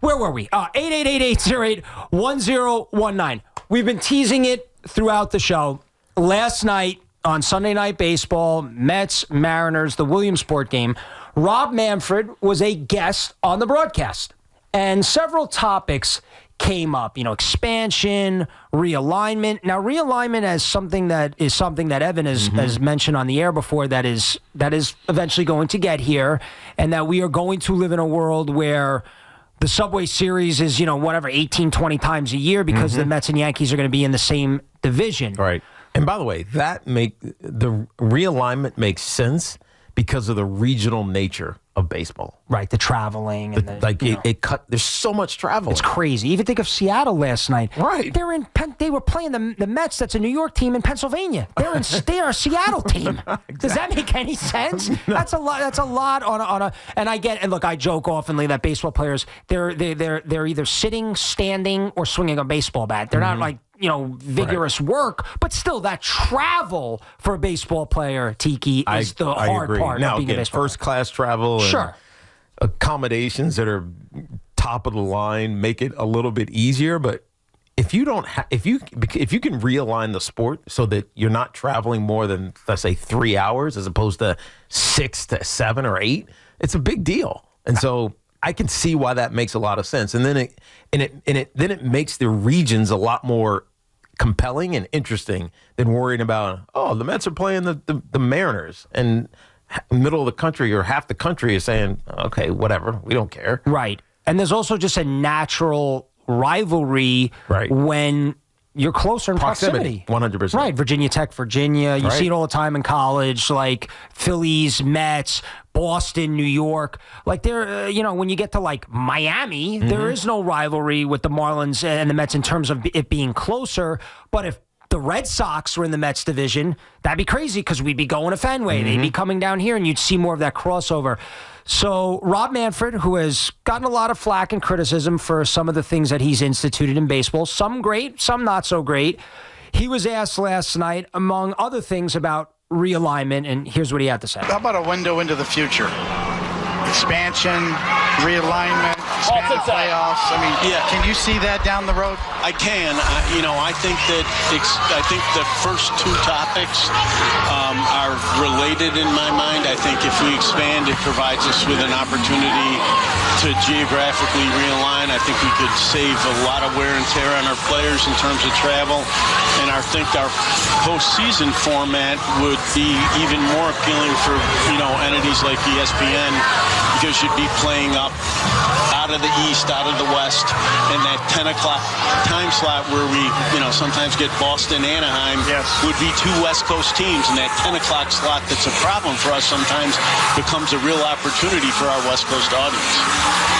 Where were we? 888-808-1019. We've been teasing it throughout the show. Last night on Sunday Night Baseball, Mets, Mariners, the Williamsport game, Rob Manfred was a guest on the broadcast. And several topics came up, expansion, realignment. Now, realignment is something that Evan has mentioned on the air before that is eventually going to get here, and that we are going to live in a world where the Subway Series is, 18, 20 times a year because the Mets and Yankees are going to be in the same division. Right. And by the way, the realignment makes sense because of the regional nature of baseball. Right, the traveling and there's so much travel. It's crazy. Even think of Seattle last night. Right. They were playing the Mets, that's a New York team, in Pennsylvania. They are a Seattle team. Exactly. Does that make any sense? No. That's a lot on a and I get, and look, I joke oftenly that baseball players they're either sitting, standing, or swinging a baseball bat. They're not like vigorous work, but still that travel for a baseball player, Tiki, is the hard part now, of being a baseball first class travel and sure. accommodations that are top of the line make it a little bit easier, but if you can realign the sport so that you're not traveling more than, let's say, 3 hours as opposed to 6 to 7 or 8, it's a big deal. And so I can see why that makes a lot of sense. And then it makes the regions a lot more compelling and interesting than worrying about, the Mets are playing the Mariners, and middle of the country or half the country is saying, okay, whatever, we don't care. Right. And there's also just a natural rivalry when you're closer in proximity. 100%. Right. Virginia Tech, Virginia. You see it all the time in college, like Phillies, Mets, Boston, New York. Like there, when you get to like Miami, there is no rivalry with the Marlins and the Mets in terms of it being closer. But if the Red Sox were in the Mets division, that'd be crazy because we'd be going to Fenway. They'd be coming down here, and you'd see more of that crossover. So Rob Manfred, who has gotten a lot of flack and criticism for some of the things that he's instituted in baseball, some great, some not so great, he was asked last night, among other things, about realignment, and here's what he had to say. How about a window into the future? Expansion, realignment, expanded playoffs. I mean, can you see that down the road? I can. I think the first two topics are related in my mind. I think if we expand, it provides us with an opportunity to geographically realign. I think we could save a lot of wear and tear on our players in terms of travel. And I think our postseason format would be even more appealing for, entities like ESPN, because you'd be playing up out of the East, out of the West, and that 10 o'clock time slot where we, sometimes get Boston, Anaheim, would be two West Coast teams, and that 10 o'clock slot that's a problem for us sometimes becomes a real opportunity for our West Coast audience.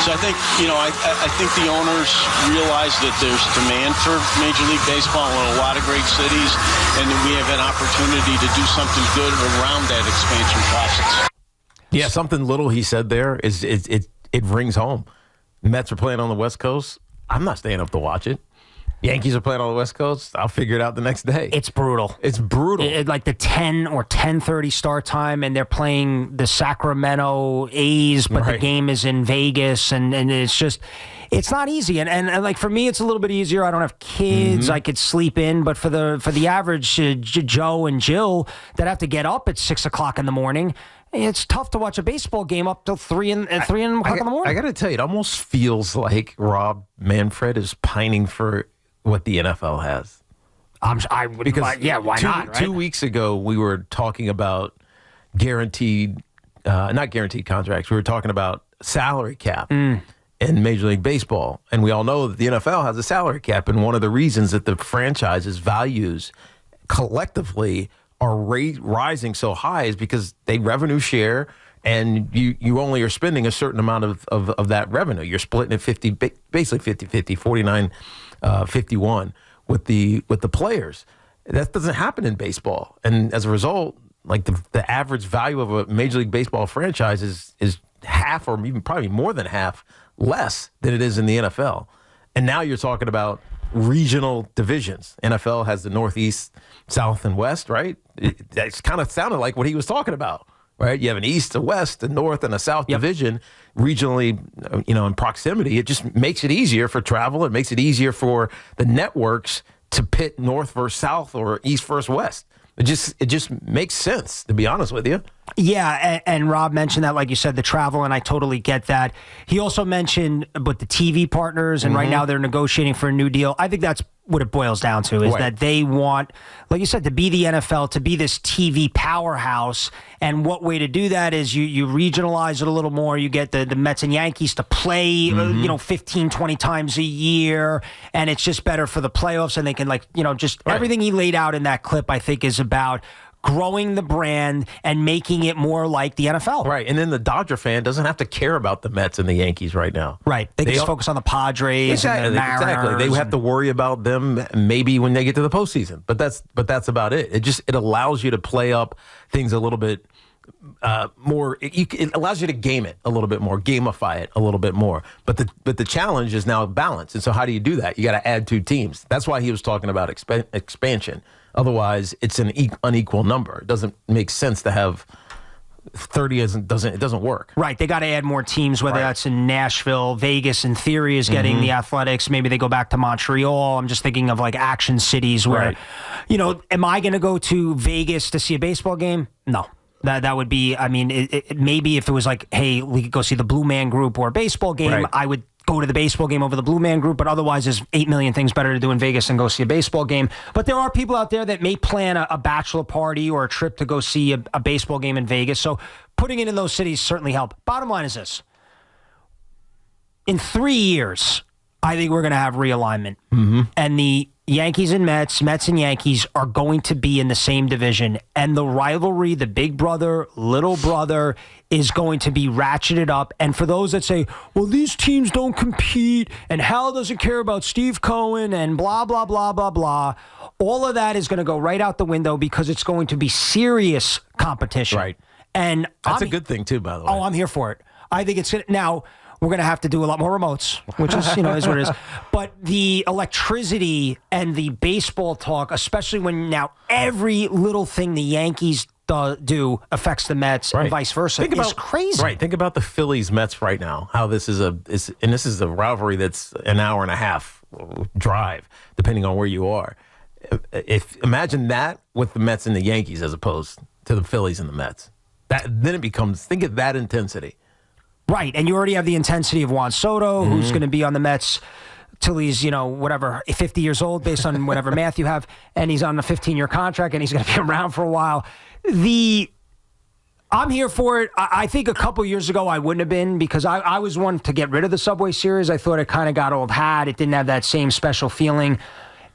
So I think, I think the owners realize that there's demand for Major League Baseball in a lot of great cities, and that we have an opportunity to do something good around that expansion process. Yeah, something little he said there it rings home. Mets are playing on the West Coast. I'm not staying up to watch it. Yankees are playing on the West Coast. I'll figure it out the next day. It's brutal. It's brutal. Like the 10 or 10:30 start time, and they're playing the Sacramento A's, but the game is in Vegas, and it's just, it's not easy. And like for me, it's a little bit easier. I don't have kids. I could sleep in. But for the average Joe and Jill that have to get up at 6 o'clock in the morning, it's tough to watch a baseball game up till 3 o'clock in the morning. I got to tell you, it almost feels like Rob Manfred is pining for what the NFL has. Why not? Right? 2 weeks ago, we were talking about not guaranteed contracts. We were talking about salary cap in Major League Baseball. And we all know that the NFL has a salary cap. And one of the reasons that the franchise's values collectively are rising so high is because they revenue share, and you only are spending a certain amount of that revenue. You're splitting it basically 50-50, 49-51 with the players. That doesn't happen in baseball. And as a result, like the average value of a Major League Baseball franchise is half, or even probably more than half, less than it is in the NFL. And now you're talking about regional divisions. NFL has the Northeast, South, and West, right? That's kind of sounded like what he was talking about. right? You have an East, a West, a North, and a South division regionally, in proximity. It just makes it easier for travel. It makes it easier for the networks to pit North versus South or East versus West. It just makes sense, to be honest with you. Yeah, and Rob mentioned that, like you said, the travel, and I totally get that. He also mentioned with the TV partners, and right now they're negotiating for a new deal. I think that's what it boils down to, is that they want, like you said, to be the NFL, to be this TV powerhouse. And what way to do that is you regionalize it a little more. You get the Mets and Yankees to play, 15, 20 times a year. And it's just better for the playoffs. And they can, everything he laid out in that clip, I think, is about growing the brand and making it more like the NFL. Right. And then the Dodger fan doesn't have to care about the Mets and the Yankees right now. Right. They can just focus on the Padres and the Mariners. Exactly. They have to worry about them maybe when they get to the postseason. But that's about it. It allows you to play up things a little bit more. It allows you to game it a little bit more, gamify it a little bit more. But the challenge is now balance. And so how do you do that? You got to add 2 teams. That's why he was talking about expansion. Otherwise, it's an unequal number. It doesn't make sense to have 30. It doesn't work. Right. They got to add more teams, whether that's in Nashville. Vegas, in theory, is getting the Athletics. Maybe they go back to Montreal. I'm just thinking of like action cities where, am I going to go to Vegas to see a baseball game? No. That would be, maybe if it was like, hey, we could go see the Blue Man Group or a baseball game, I would go to the baseball game over the Blue Man Group, but otherwise there's 8 million things better to do in Vegas than go see a baseball game. But there are people out there that may plan a bachelor party or a trip to go see a baseball game in Vegas. So putting it in those cities certainly help. Bottom line is this. In 3 years, I think we're going to have realignment. And the Yankees and Mets and Yankees are going to be in the same division. And the rivalry, the big brother, little brother, is going to be ratcheted up. And for those that say, well, these teams don't compete and Hal doesn't care about Steve Cohen and blah, blah, blah, blah, blah, all of that is going to go right out the window because it's going to be serious competition. Right. And that's a good thing, too, by the way. Oh, I'm here for it. I think it's going to. Now, we're going to have to do a lot more remotes, which is, is what it is. But the electricity and the baseball talk, especially when now every little thing the Yankees do affects the Mets and vice versa, is crazy. Right. Think about the Phillies-Mets right now, how this is a rivalry that's an hour and a half drive, depending on where you are. Imagine that with the Mets and the Yankees as opposed to the Phillies and the Mets. Then it becomes, think of that intensity. Right, and you already have the intensity of Juan Soto, who's going to be on the Mets till he's, 50 years old, based on whatever math you have, and he's on a 15-year contract, and he's going to be around for a while. I'm here for it. I think a couple years ago I wouldn't have been, because I was one to get rid of the Subway Series. I thought it kind of got old hat. It didn't have that same special feeling.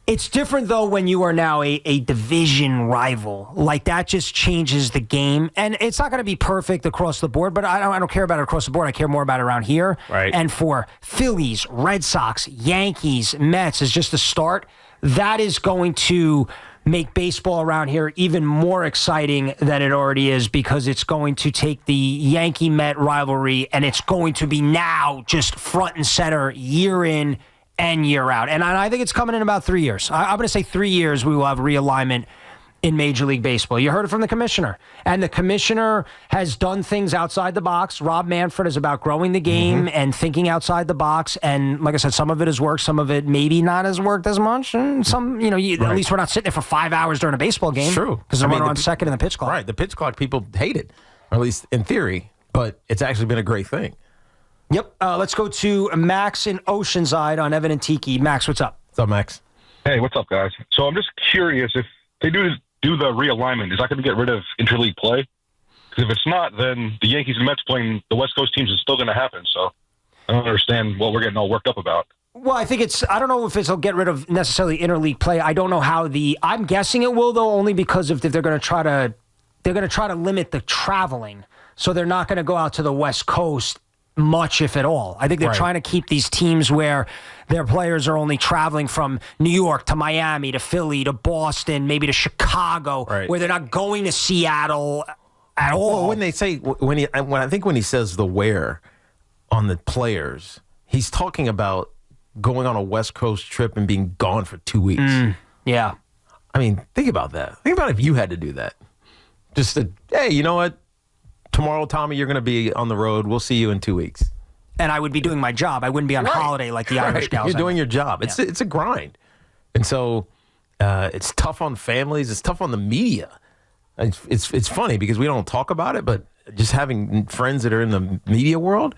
It's different, though, when you are now a division rival. Like, that just changes the game. And it's not going to be perfect across the board, but I don't care about it across the board. I care more about it around here. Right. And for Phillies, Red Sox, Yankees, Mets is just a start. That is going to make baseball around here even more exciting than it already is, because it's going to take the Yankee-Met rivalry, and it's going to be now just front and center year in and year out. And I think it's coming in about 3 years. I'm going to say 3 years we will have realignment in Major League Baseball. You heard it from the commissioner. And the commissioner has done things outside the box. Rob Manfred is about growing the game and thinking outside the box. And like I said, some of it has worked. Some of it maybe not has worked as much. And some, at least we're not sitting there for 5 hours during a baseball game. True. Because they're on second in the pitch clock. Right. The pitch clock, people hate it, or at least in theory. But it's actually been a great thing. Yep. Let's go to Max in Oceanside on Evan and Tiki. Max, what's up? What's up, Max? Hey, what's up, guys? So I'm just curious, if they do the realignment, is that going to get rid of interleague play? Because if it's not, then the Yankees and Mets playing the West Coast teams is still going to happen. So I don't understand what we're getting all worked up about. Well, I think I don't know if it'll get rid of necessarily interleague play. I don't know how I'm guessing it will, though, only because if they're going to try to limit the traveling. So they're not going to go out to the West Coast much, if at all. I think they're trying to keep these teams where their players are only traveling from New York to Miami to Philly to Boston, maybe to Chicago, where they're not going to Seattle at all. Well, when they say when he says the where on the players, he's talking about going on a West Coast trip and being gone for 2 weeks. Yeah. I mean, think about that. Think about if you had to do that. Just to, hey, you know what? tomorrow, Tommy, you're going to be on the road. We'll see you in 2 weeks. And I would be doing my job. I wouldn't be on holiday like the Irish gals. You're doing your job. It's a grind. And so it's tough on families. It's tough on the media. It's funny because we don't talk about it, but just having friends that are in the media world,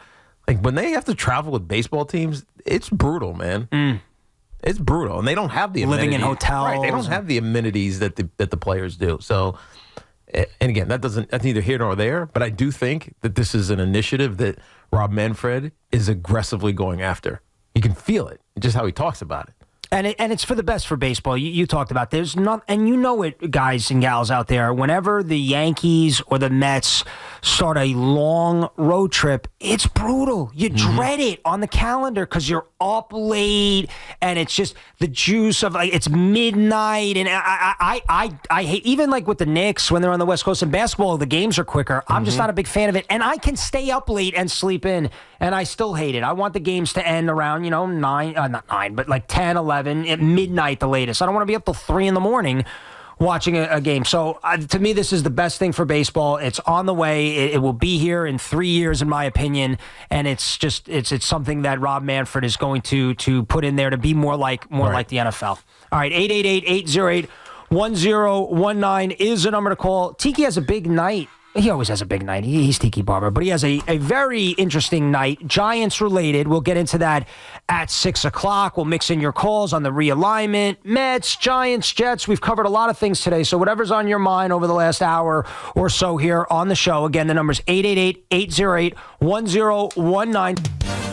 like when they have to travel with baseball teams, it's brutal, man. It's brutal. And they don't have the amenities. Living in hotels. Right. They don't have the amenities that the players do. So, and again, that's neither here nor there, but I do think that this is an initiative that Rob Manfred is aggressively going after. You can feel it, just how he talks about it. And it's for the best for baseball. You talked about there's not, and you know it, guys and gals out there. Whenever the Yankees or the Mets start a long road trip, it's brutal. You dread it on the calendar because you're up late, and it's just the juice of like it's midnight. And I hate, even like with the Knicks when they're on the West Coast in basketball, the games are quicker. I'm just not a big fan of it, and I can stay up late and sleep in, and I still hate it. I want the games to end around 9, not 9, but like 10, 11. At midnight, the latest. I don't want to be up till 3 a.m. watching a game. So to me, this is the best thing for baseball. It's on the way. It will be here in 3 years, in my opinion. And it's just it's something that Rob Manfred is going to put in there to be more like the NFL. All right, 888-808-1019 is the number to call. Tiki has a big night. He always has a big night. He's Tiki Barber, but he has a very interesting night, Giants related. We'll get into that at 6 o'clock. We'll mix in your calls on the realignment, Mets, Giants, Jets. We've covered a lot of things today, so whatever's on your mind over the last hour or so here on the show. Again, the number's 888-808-1019.